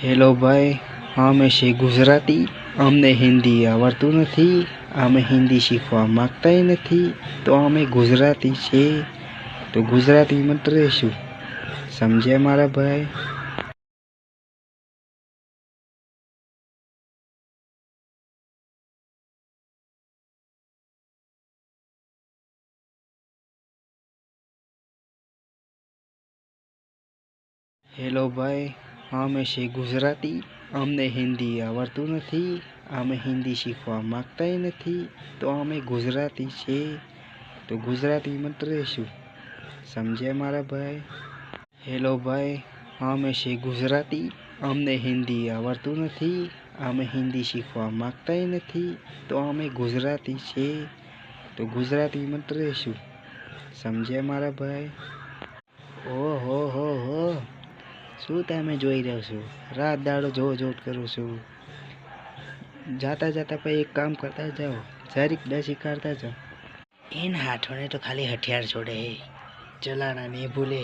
Hello ભાઈ, અમે છે ગુજરાતી. અમને હિન્દી આવડતું નથી. અમે હિન્દી શીખવા માંગતાય નથી. તો અમે ગુજરાતી છે, તો ગુજરાતીમાં જ રહીશું. સમજ્યા મારા ભાઈ? હેલો ભાઈ, અમે છે ગુજરાતી. અમને હિન્દી આવડતું નથી. અમે હિન્દી શીખવા માંગતાય નથી. તો અમે ગુજરાતી છે, તો ગુજરાતીમાં જ રહીશું. સમજ્યા મારા ભાઈ? હેલો ભાઈ, અમે છે ગુજરાતી. અમને હિન્દી આવડતું નથી. અમે હિન્દી શીખવા માંગતાય નથી. તો અમે ગુજરાતી છે, તો ગુજરાતીમાં જ રહીશું. સમજ્યા મારા ભાઈ? ઓહો હો હો, શું તમે જોઈ રહ્યો છો? રાત દાડો જો કરું છું. જાતા પછી એક કામ કરતા જાઓ, જરીક ડસી કાઢતા જાઓ. એના હાથોને તો ખાલી હથિયાર છોડે, ચલાના નહીં ભૂલે.